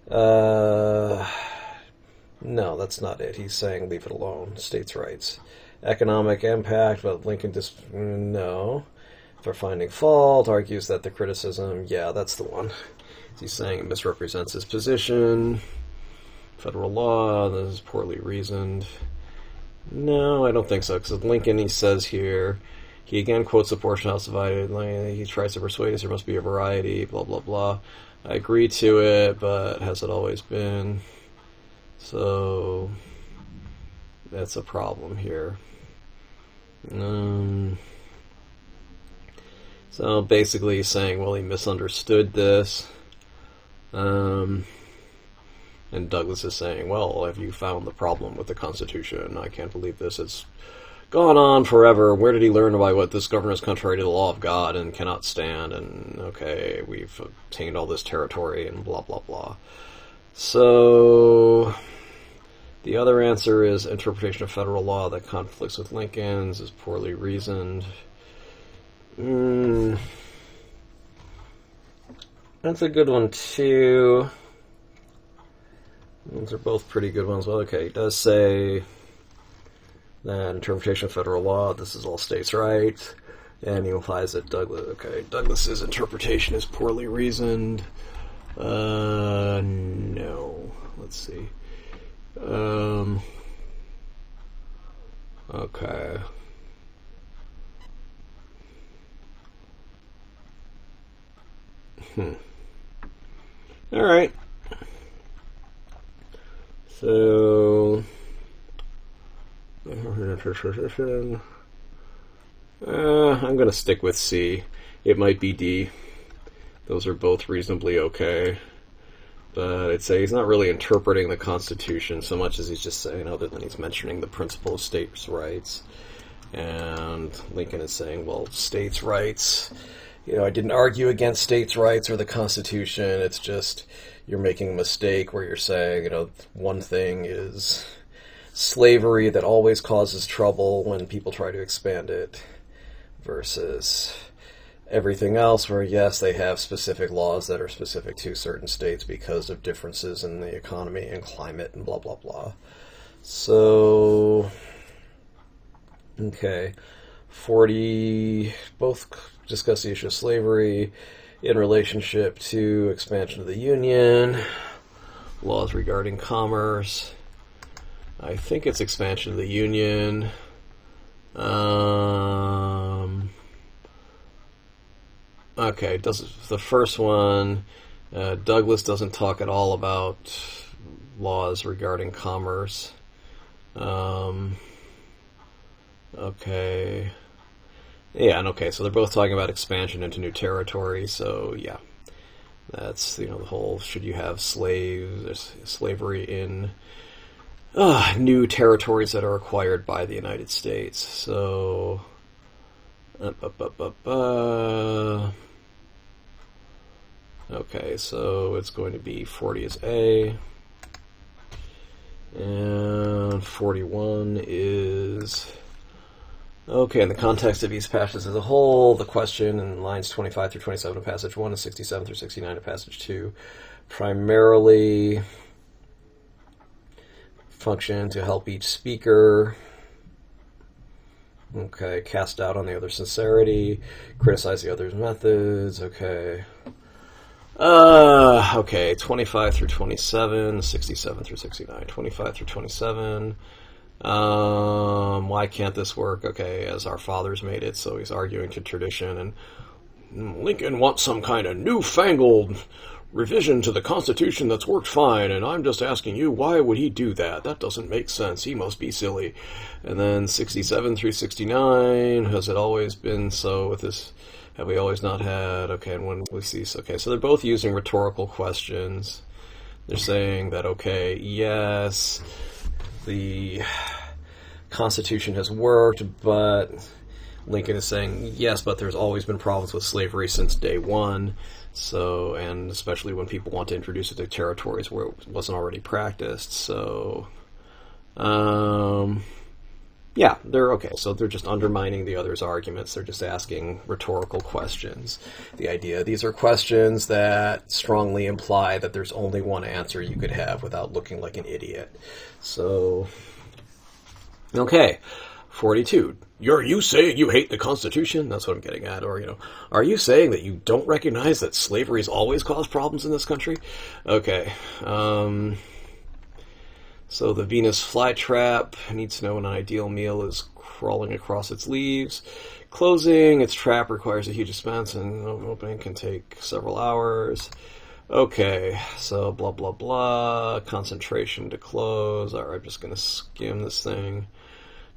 No, that's not it. He's saying leave it alone. States' rights. Economic impact, but Lincoln no. For finding fault, argues that the criticism, yeah, that's the one. He's saying it misrepresents his position. Federal law, this is poorly reasoned. No, I don't think so, because Lincoln, he says here, he again quotes the portion House divided, he tries to persuade us there must be a variety, blah, blah, blah. I agree to it, but has it always been? So, that's a problem here. So basically he's saying, well, he misunderstood this. And Douglas is saying, well, have you found the problem with the Constitution? I can't believe this. It's gone on forever. Where did he learn about what this government is contrary to the law of God and cannot stand? And, okay, we've obtained all this territory and blah, blah, blah. So... the other answer is interpretation of federal law that conflicts with Lincoln's is poorly reasoned. That's a good one, too. Those are both pretty good ones. Well, okay, it does say that interpretation of federal law, this is all states' rights. And he implies that Douglas's interpretation is poorly reasoned. No. Let's see. Okay. All right. So, I'm going to stick with C. It might be D. Those are both reasonably okay. But I'd say he's not really interpreting the Constitution so much as he's just saying, other than he's mentioning the principle of states' rights. And Lincoln is saying, well, states' rights, I didn't argue against states' rights or the Constitution. It's just you're making a mistake where you're saying, one thing is slavery that always causes trouble when people try to expand it, versus everything else where, yes, they have specific laws that are specific to certain states because of differences in the economy and climate and blah, blah, blah. So, okay. 40, both discuss the issue of slavery in relationship to expansion of the Union, laws regarding commerce. I think it's expansion of the Union. Okay, the first one, Douglas doesn't talk at all about laws regarding commerce. Okay. Yeah, and okay, so they're both talking about expansion into new territory, so yeah. That's, the whole, should you have slavery in new territories that are acquired by the United States. So, okay, so it's going to be 40 is A, and 41 is... Okay, in the context of each passage as a whole, the question in lines 25 through 27 of passage 1 and 67 through 69 of passage 2 primarily function to help each speaker, okay, cast doubt on the other's sincerity, criticize the other's methods, okay. Okay, 25 through 27, 67 through 69, 25 through 27... why can't this work? Okay, as our fathers made it, so he's arguing to tradition, and Lincoln wants some kind of newfangled revision to the Constitution that's worked fine, and I'm just asking you, why would he do that? That doesn't make sense. He must be silly. And then 67 through 69, has it always been so with this? Have we always not had? Okay, and when we see, okay, so they're both using rhetorical questions. They're saying that, okay, yes, the Constitution has worked, but Lincoln is saying, yes, but there's always been problems with slavery since day one, so, and especially when people want to introduce it to territories where it wasn't already practiced, so, yeah, they're okay, so they're just undermining the other's arguments, they're just asking rhetorical questions. The idea, these are questions that strongly imply that there's only one answer you could have without looking like an idiot. So, okay, 42. Are you saying you hate the Constitution? That's what I'm getting at. Or, are you saying that you don't recognize that slavery has always caused problems in this country? Okay, so the Venus flytrap needs to know when an ideal meal is crawling across its leaves. Closing its trap requires a huge expense, and opening can take several hours. Okay, so blah, blah, blah. Concentration to close. Alright, I'm just going to skim this thing.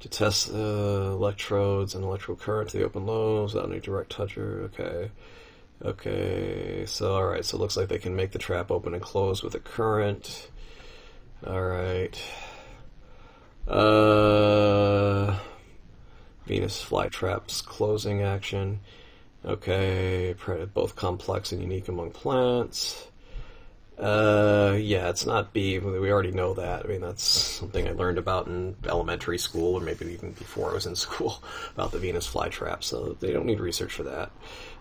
To test electrodes and electrical current to the open lobes without any direct toucher. Okay. Okay, so alright, so it looks like they can make the trap open and close with a current. Alright. Venus flytraps closing action. Okay, both complex and unique among plants. Yeah, it's not B. We already know that. I mean, that's something I learned about in elementary school, or maybe even before I was in school, about the Venus flytrap, so they don't need research for that.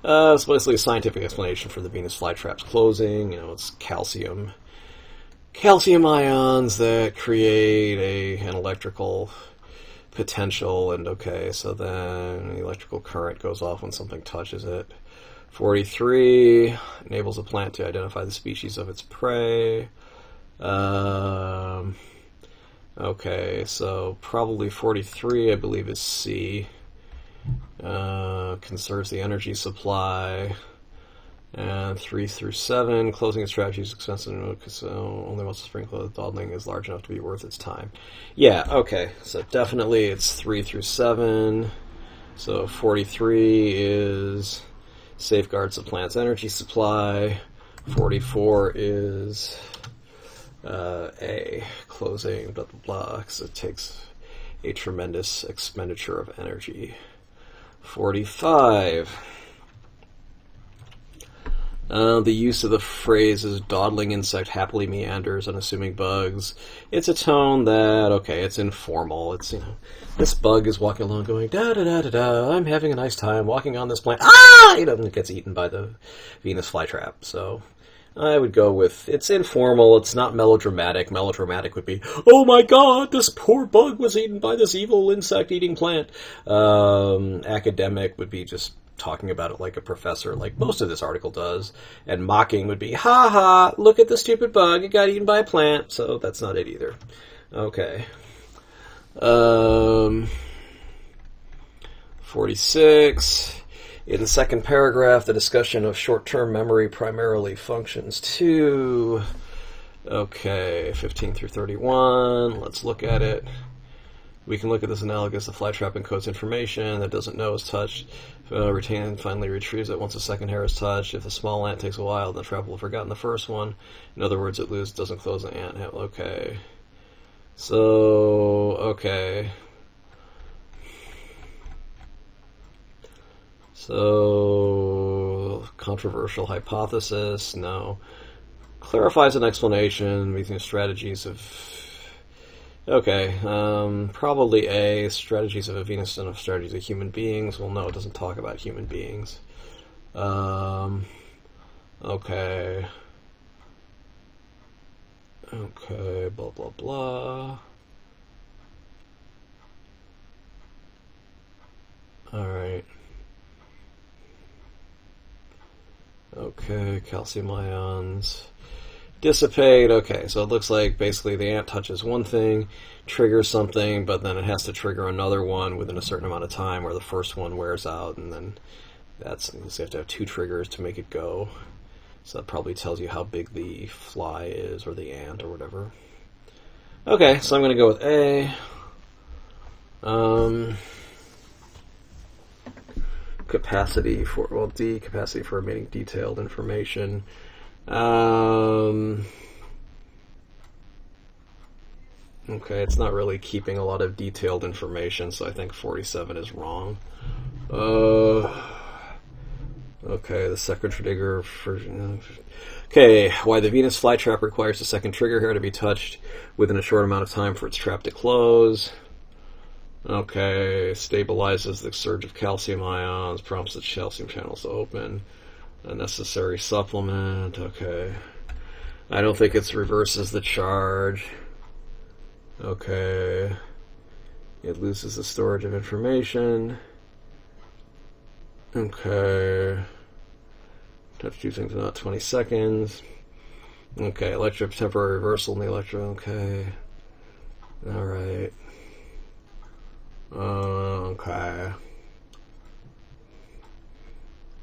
It's basically a scientific explanation for the Venus flytrap's closing. It's calcium ions that create an electrical potential, and okay, so then electrical current goes off when something touches it. 43 enables a plant to identify the species of its prey. Okay, so probably 43, I believe, is C. Conserves the energy supply. And 3 through 7, closing its strategy is expensive because only once the sprinkler dawdling is large enough to be worth its time. Yeah, okay, so definitely it's 3 through 7. So 43 is safeguards the plant's energy supply. 44 is A, closing, blah, blah, blah, because it takes a tremendous expenditure of energy. 45. The use of the phrase is dawdling insect happily meanders, unassuming bugs. It's a tone that, okay, it's informal. It's, this bug is walking along going, da-da-da-da-da, I'm having a nice time walking on this plant. Ah! And it gets eaten by the Venus flytrap. So I would go with, it's informal, it's not melodramatic. Melodramatic would be, oh my god, this poor bug was eaten by this evil insect-eating plant. Academic would be just talking about it like a professor, like most of this article does. And mocking would be, ha ha, look at the stupid bug, it got eaten by a plant. So that's not it either. Okay. 46. In the second paragraph, the discussion of short-term memory primarily functions to... Okay, 15 through 31. Let's look at it. We can look at this analogous. The flytrap encodes information that doesn't know is touched. Retain and finally retrieves it once the second hair is touched. If the small ant takes a while, the trap will have forgotten the first one. In other words, it doesn't close the ant. Okay. So, okay. So, controversial hypothesis, no. Clarifies an explanation using strategies of... Okay, probably A, strategies of a Venus and of strategies of human beings. Well, no, it doesn't talk about human beings. Okay. Okay, blah, blah, blah. Alright. Okay, calcium ions. Dissipate, okay, so it looks like basically the ant touches one thing, triggers something, but then it has to trigger another one within a certain amount of time where the first one wears out, and then you have to have 2 triggers to make it go. So that probably tells you how big the fly is, or the ant, or whatever. Okay, so I'm going to go with A. Capacity for, well, D, capacity for emitting detailed information. Okay, it's not really keeping a lot of detailed information, so I think 47 is wrong. Okay, the second trigger for... Okay, why the Venus flytrap requires the second trigger hair to be touched within a short amount of time for its trap to close. Okay, stabilizes the surge of calcium ions, prompts the calcium channels to open. A necessary supplement, okay. I don't think it reverses the charge. Okay. It loses the storage of information. Okay. Touch 2 things in about 20 seconds. Okay, temporary reversal in the okay. Alright. Okay.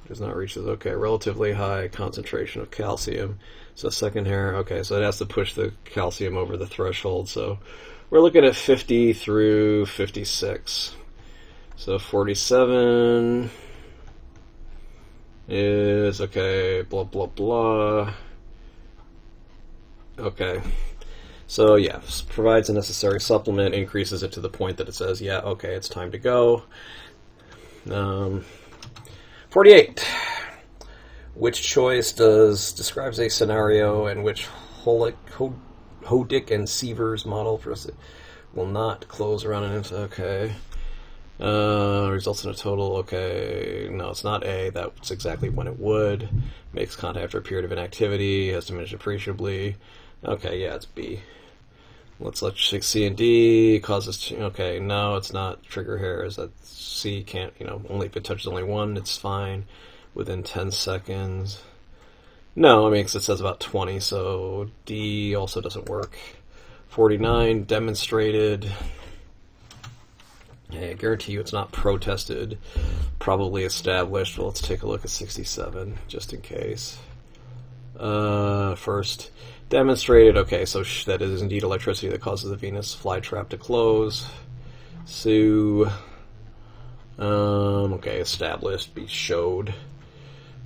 Does not reach this. Okay, relatively high concentration of calcium. So second hair, okay, so it has to push the calcium over the threshold. So we're looking at 50 through 56. So 47 is, okay, blah, blah, blah. Okay. So yeah, provides a necessary supplement, increases it to the point that it says, yeah, okay, it's time to go. 48. Which choice describes a scenario in which Hodick and Sievers model will not close around an instant? Okay. Results in a total, okay, no, it's not A, that's exactly when it would. Makes contact after a period of inactivity, has diminished appreciably. Okay, yeah, it's B. Let's let C and D causes. Okay, no, it's not trigger hairs. That C can't. Only if it touches only one, it's fine. Within 10 seconds. No, I mean, because it says about 20, so D also doesn't work. 49 demonstrated. Hey, I guarantee you it's not protested. Probably established. Well, let's take a look at 67, just in case. First, demonstrated. Okay, so that is indeed electricity that causes the Venus flytrap to close. Sue. Okay, established. Be showed.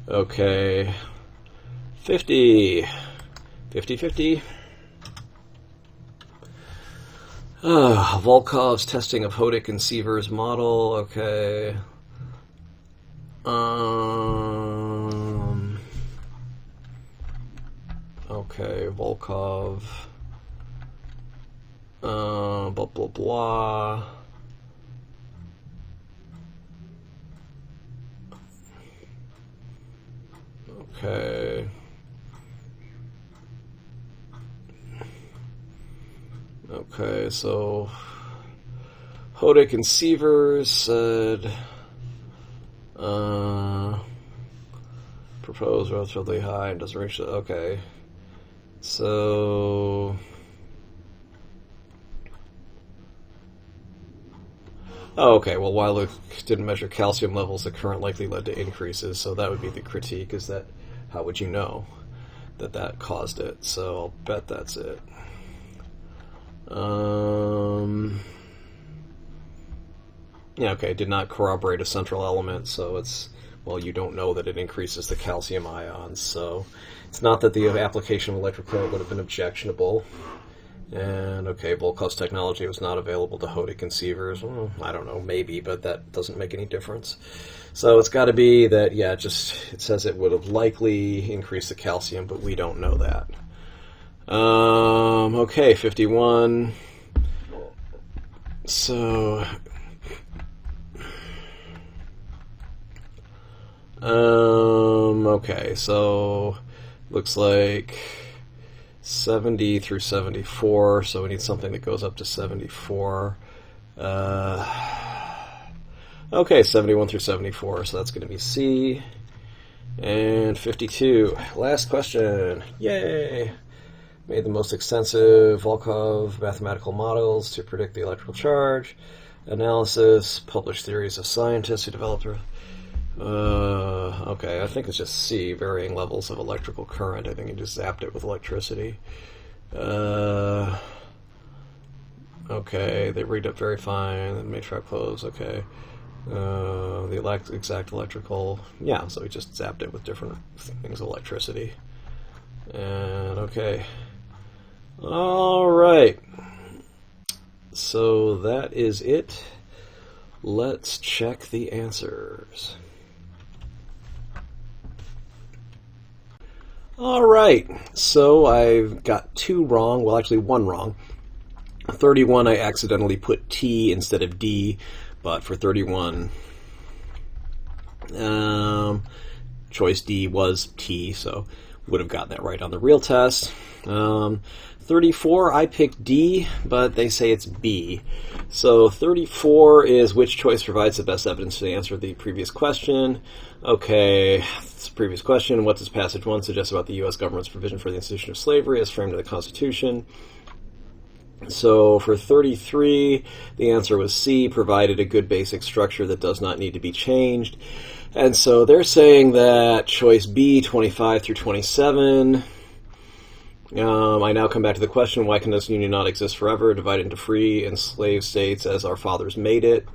Okay. 50. 50-50. Volkov's testing of Hodik and Siever's model. Okay. Okay, Volkov. Blah, blah, blah. Okay. Okay, so Hodik and Sievers said proposed relatively high and doesn't reach the okay. So okay, well Weiler didn't measure calcium levels, the current likely led to increases, so that would be the critique, is that how would you know that caused it? So I'll bet that's it. Yeah, okay, did not corroborate a central element, so it's, well, you don't know that it increases the calcium ions, so it's not that the application of electric current would have been objectionable. And, okay, Volkov's technology was not available to Hodik and Sievers. Well, I don't know, maybe, but that doesn't make any difference. So it's got to be that, yeah, it says it would have likely increased the calcium, but we don't know that. Okay, 51. So, okay, so looks like 70 through 74, so we need something that goes up to 74. Okay, 71 through 74, so that's going to be C. And 52, last question. Yay! Made the most extensive Volkov mathematical models to predict the electrical charge. Analysis, published theories of scientists who developed. Okay, I think it's just C, varying levels of electrical current. I think you just zapped it with electricity. Okay, they read up very fine, and made trap close, okay. The exact electrical, yeah, so we just zapped it with different things of electricity. And, okay. Alright. So that is it. Let's check the answers. Alright, so I've got 2 wrong, well actually 1 wrong. 31 I accidentally put T instead of D, but for 31, choice D was T, so would have gotten that right on the real test. 34 I picked D, but they say it's B. So 34 is which choice provides the best evidence to answer the previous question. Okay, this previous question, what does passage 1 suggest about the U.S. government's provision for the institution of slavery as framed in the Constitution? So for 33, the answer was C, provided a good basic structure that does not need to be changed. And so they're saying that choice B, 25 through 27, I now come back to the question, why can this union not exist forever, divided into free and slave states as our fathers made it?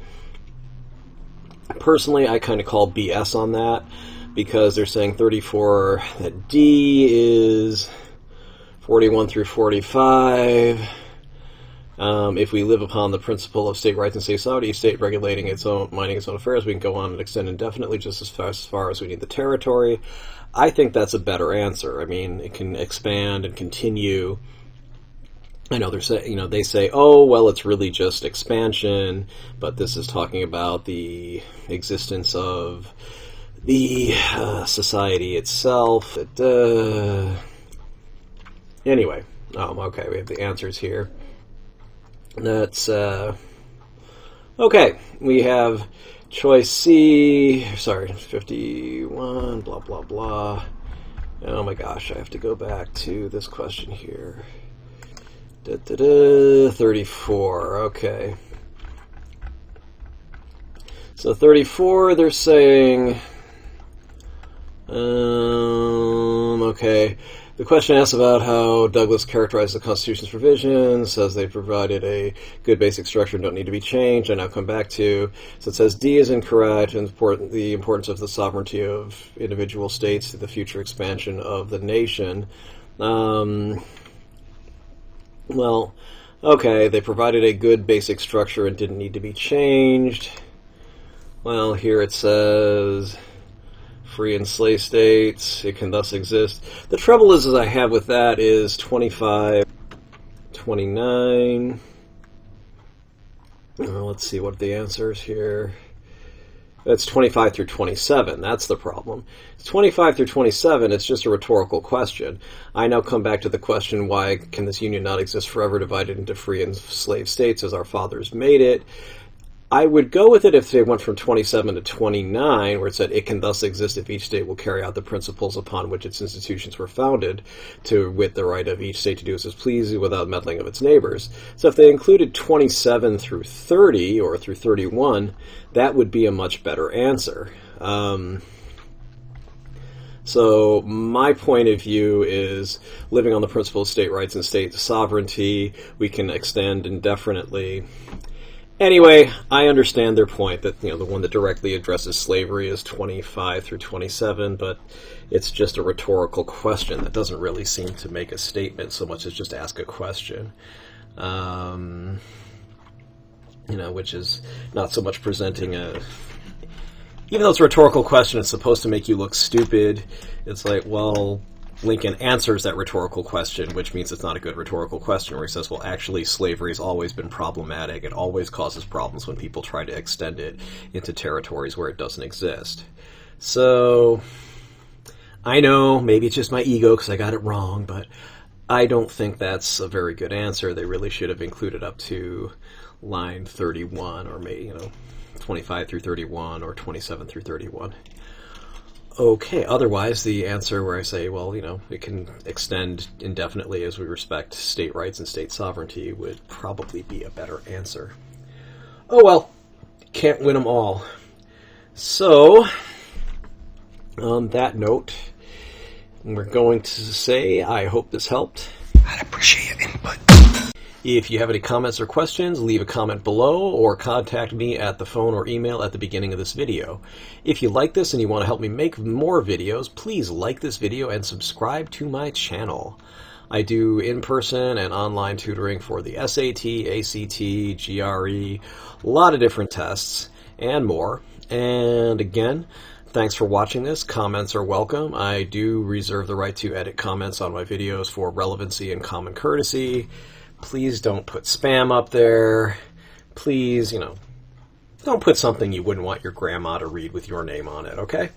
Personally, I kind of call BS on that, because they're saying 34, that D is 41 through 45. If we live upon the principle of state rights and state sovereignty, state regulating its own, minding its own affairs, we can go on and extend indefinitely just as far as we need the territory. I think that's a better answer. I mean, it can expand and continue. I know they say, oh, well, it's really just expansion, but this is talking about the existence of the society itself. Anyway, okay, we have the answers here. That's, okay, we have choice C, sorry, 51, blah, blah, blah. Oh my gosh, I have to go back to this question here. 34, okay. So 34, they're saying, okay. The question asks about how Douglas characterized the Constitution's provisions, says they provided a good basic structure and don't need to be changed. I now come back to, so it says D is incorrect, and the importance of the sovereignty of individual states to the future expansion of the nation. Well, okay, they provided a good basic structure and didn't need to be changed. Well, here it says free and slave states, it can thus exist. The trouble is I have with that is 25, 29. Let's see what the answer is here. That's 25 through 27. That's the problem. It's 25 through 27. It's just a rhetorical question. I now come back to the question, why can this union not exist forever, divided into free and slave states as our fathers made it? I would go with it if they went from 27 to 29, where it said it can thus exist if each state will carry out the principles upon which its institutions were founded, to wit the right of each state to do as it pleases without meddling of its neighbors. So if they included 27 through 30 or through 31, that would be a much better answer. So my point of view is living on the principle of state rights and state sovereignty, we can extend indefinitely. Anyway, I understand their point that, the one that directly addresses slavery is 25 through 27, but it's just a rhetorical question that doesn't really seem to make a statement so much as just ask a question. Which is not so much presenting even though it's a rhetorical question, it's supposed to make you look stupid. It's like, well, Lincoln answers that rhetorical question, which means it's not a good rhetorical question, where he says, well, actually, slavery has always been problematic. It always causes problems when people try to extend it into territories where it doesn't exist. So, I know, maybe it's just my ego because I got it wrong, but I don't think that's a very good answer. They really should have included up to line 31, or maybe, 25 through 31, or 27 through 31. Okay, otherwise the answer where I say, well, it can extend indefinitely as we respect state rights and state sovereignty would probably be a better answer. Oh well, can't win them all. So, on that note, we're going to say, I hope this helped. I'd appreciate your input. If you have any comments or questions, leave a comment below or contact me at the phone or email at the beginning of this video. If you like this and you want to help me make more videos, please like this video and subscribe to my channel. I do in-person and online tutoring for the SAT, ACT, GRE, a lot of different tests, and more. And again, thanks for watching this. Comments are welcome. I do reserve the right to edit comments on my videos for relevancy and common courtesy. Please don't put spam up there. Please, don't put something you wouldn't want your grandma to read with your name on it, okay?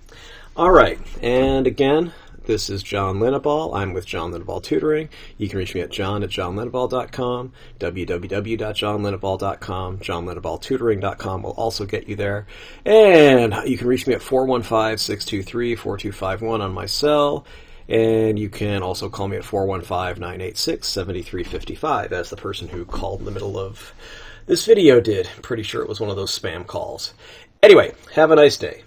All right, and again, this is John Linneball. I'm with John Linneball Tutoring. You can reach me at john@johnlinneball.com, www.johnlinneball.com. johnlinneballtutoring.com will also get you there. And you can reach me at 415-623-4251 on my cell. And you can also call me at 415-986-7355, as the person who called in the middle of this video did. Pretty sure it was one of those spam calls. Anyway, have a nice day.